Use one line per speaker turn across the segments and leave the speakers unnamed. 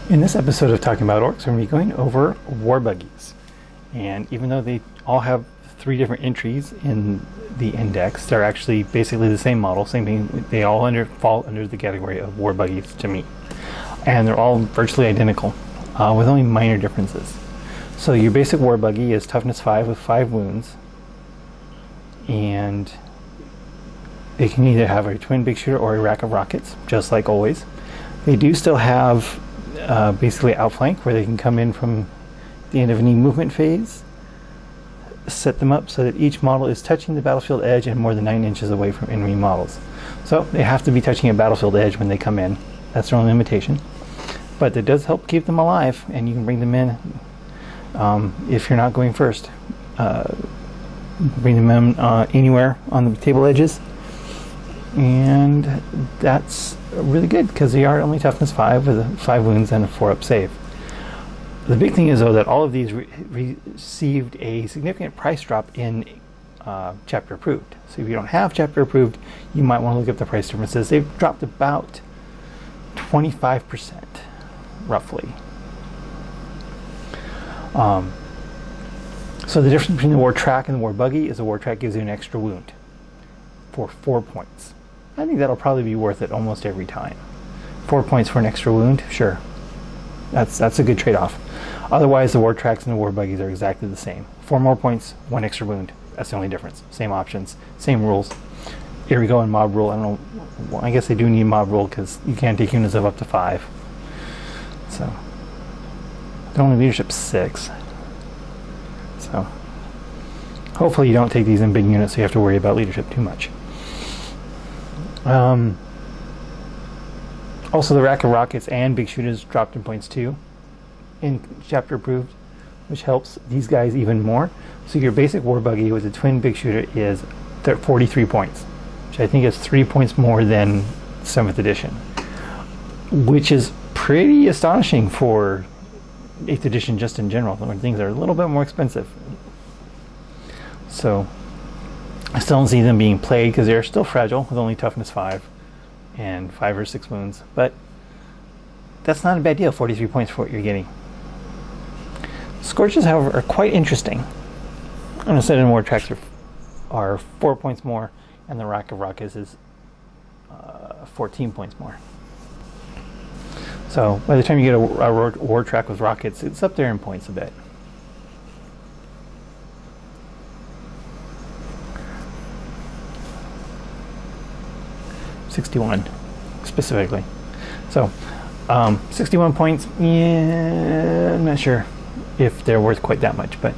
In this episode of Talking About Orks, we're going to be going over Warbuggies. And even though they all have 3 different entries in the index, they're actually basically the same model, same thing. They all fall under the category of Warbuggies to me. And they're all virtually identical, with only minor differences. So your basic Warbuggy is toughness 5 with 5 wounds. And they can either have a twin big shooter or a rack of rockets, just like always. They do still have basically outflank, where they can come in from the end of any movement phase, set them up so that each model is touching the battlefield edge and more than 9 inches away from enemy models. So they have to be touching a battlefield edge when they come in. That's their only limitation. But it does help keep them alive, and you can bring them in if you're not going first. Bring them in anywhere on the table edges, and that's really good because they are only toughness 5 with 5 wounds and a 4-up save. The big thing is, though, that all of these received a significant price drop in chapter approved. So if you don't have chapter approved, you might want to look up the price differences. They've dropped about 25%, roughly. So the difference between the War Track and the Warbuggy is the War Track gives you an extra wound for 4 points. I think that'll probably be worth it almost every time. 4 points for an extra wound, sure. That's a good trade-off. Otherwise, the War Tracks and the Warbuggies are exactly the same. 4 more points, 1 extra wound. That's the only difference. Same options, same rules. Here we go in mob rule. I don't know. Well, I guess they do need mob rule because you can't take units of up to 5. So they're only leadership 6. So hopefully you don't take these in big units, so you have to worry about leadership too much. Also, the rack of rockets and big shooters dropped in points too in chapter approved, which helps these guys even more. So your basic Warbuggy with a twin big shooter is 43 points, which I think is 3 points more than 7th edition, which is pretty astonishing for 8th edition just in general, when things are a little bit more expensive. So I still don't see them being played because they're still fragile with only toughness 5 and 5 or 6 wounds, but that's not a bad deal. 43 points for what you're getting. Scorches, however, are quite interesting. Undecided and War Tracks are 4 points more, and the Rack of Rockets is 14 points more. So by the time you get a War Track with rockets, it's up there in points a bit. $61 specifically. So 61 points, yeah, I'm not sure if they're worth quite that much, but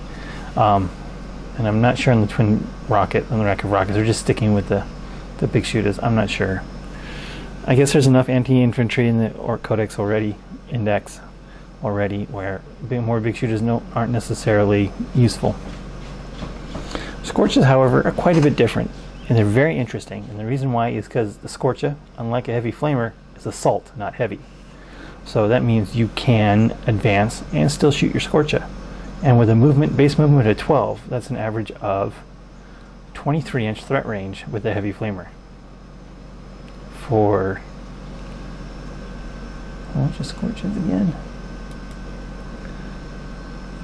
and I'm not sure on the twin rocket and the rack of rockets. They're just sticking with the big shooters. I'm not sure. I guess there's enough anti-infantry in the Ork Codex index already where more big shooters aren't necessarily useful. Scorches, however, are quite a bit different, and they're very interesting. And the reason why is because the Scorcha, unlike a heavy flamer, is assault, not heavy. So that means you can advance and still shoot your Scorcha. And with a base movement of 12, that's an average of 23-inch threat range with the heavy flamer. For how much is Scorches again?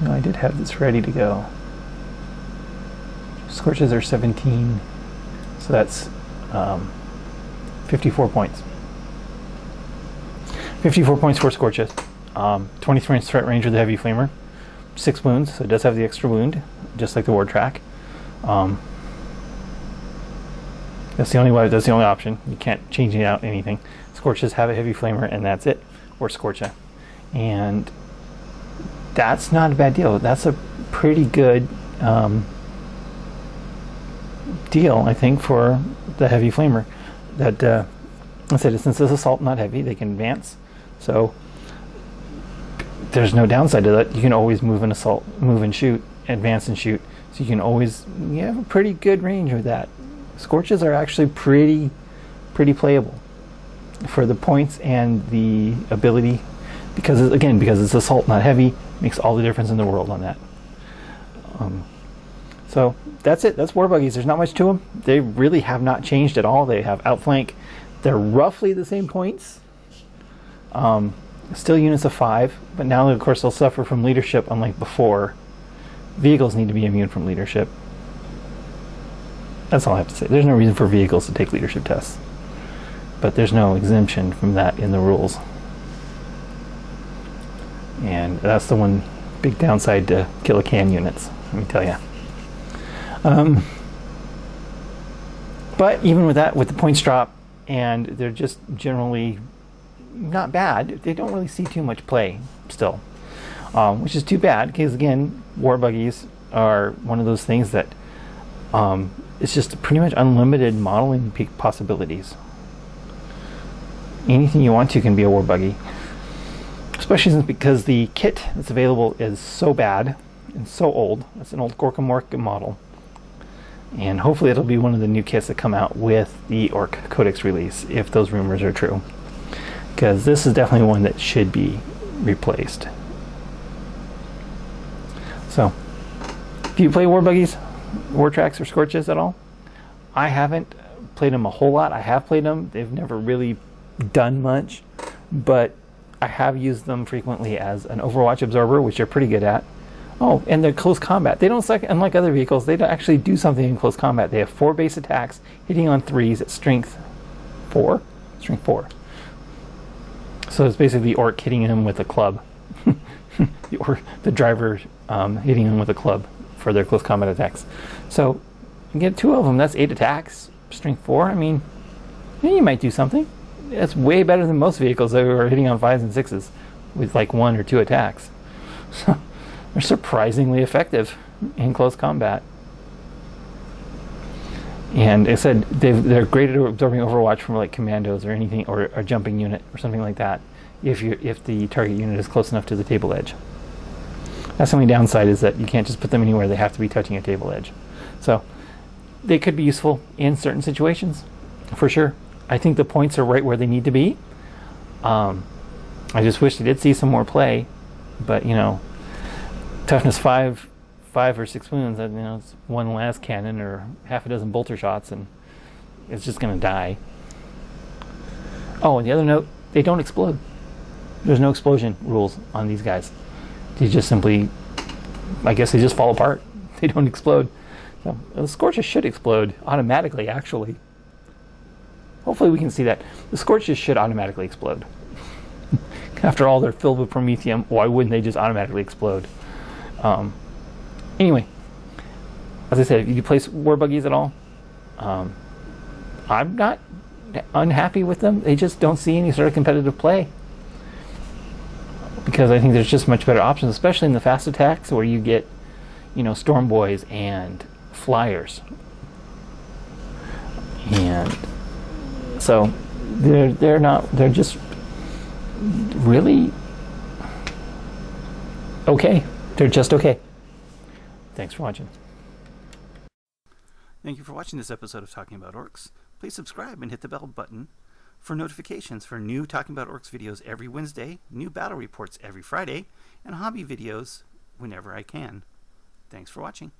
No, I did have this ready to go. Scorches are 17, so that's 54 points. 54 points for Scorches. 23-inch threat range with the heavy flamer. 6 wounds, so it does have the extra wound, just like the War Track. That's the only way. That's the only option. You can't change it out anything. Scorches have a heavy flamer, and that's it, or Scorcha, and that's not a bad deal. That's a pretty good deal, I think, for the heavy flamer. That I said, since it's assault, not heavy, they can advance. So there's no downside to that. You can always move and assault, move and shoot, advance and shoot. So you can always, you have a pretty good range with that. Scorches are actually pretty playable for the points and the ability, because it's assault, not heavy, makes all the difference in the world on that. So that's it. That's Warbuggies. There's not much to them. They really have not changed at all. They have outflank. They're roughly the same points. Still units of 5, but now of course they'll suffer from leadership unlike before. Vehicles need to be immune from leadership. That's all I have to say. There's no reason for vehicles to take leadership tests, but there's no exemption from that in the rules. And that's the one big downside to Kill a Can units, let me tell you. But even with that, with the points drop, and they're just generally not bad, they don't really see too much play still, which is too bad, because again, Warbuggies are one of those things that it's just pretty much unlimited modeling possibilities. Anything you want to can be a Warbuggy, especially since because the kit that's available is so bad and so old. It's an old Gorka Mork model, and hopefully it'll be one of the new kits that come out with the Ork Codex release, if those rumors are true, because this is definitely one that should be replaced. So, do you play Warbuggies, War Tracks, or Scorches at all? I haven't played them a whole lot. I have played them. They've never really done much, but I have used them frequently as an Overwatch Absorber, which they're pretty good at. Oh, and they're close combat. They don't suck, unlike other vehicles, they don't actually do something in close combat. They have 4 base attacks, hitting on 3s at strength 4. Strength 4. So it's basically the Ork hitting him with a club. the driver hitting him with a club for their close combat attacks. So you get 2 of them, that's 8 attacks, strength 4. I mean, yeah, you might do something. That's way better than most vehicles that are hitting on 5s and 6s with like 1 or 2 attacks. So they're surprisingly effective in close combat. And I said they're great at absorbing Overwatch from like commandos or anything, or a jumping unit or something like that, if the target unit is close enough to the table edge. That's the only downside, is that you can't just put them anywhere. They have to be touching a table edge. So they could be useful in certain situations, for sure. I think the points are right where they need to be. I just wish they did see some more play, but you know, toughness 5 or 6 wounds, you know, it's 1 las cannon or half a dozen bolter shots, and it's just going to die. Oh, and the other note, they don't explode. There's no explosion rules on these guys. They just simply, I guess they just fall apart. They don't explode. So the Scorches should explode automatically, actually. Hopefully we can see that. The Scorches should automatically explode. After all, they're filled with promethium. Why wouldn't they just automatically explode? Anyway, as I said, if you play Warbuggies at all, I'm not unhappy with them. They just don't see any sort of competitive play, because I think there's just much better options, especially in the fast attacks where you get, you know, Storm Boys and Flyers. And so they're just really okay. They're just okay. Thanks for watching.
Thank you for watching this episode of Talking About Orks. Please subscribe and hit the bell button for notifications for new Talking About Orks videos every Wednesday, new battle reports every Friday, and hobby videos whenever I can. Thanks for watching.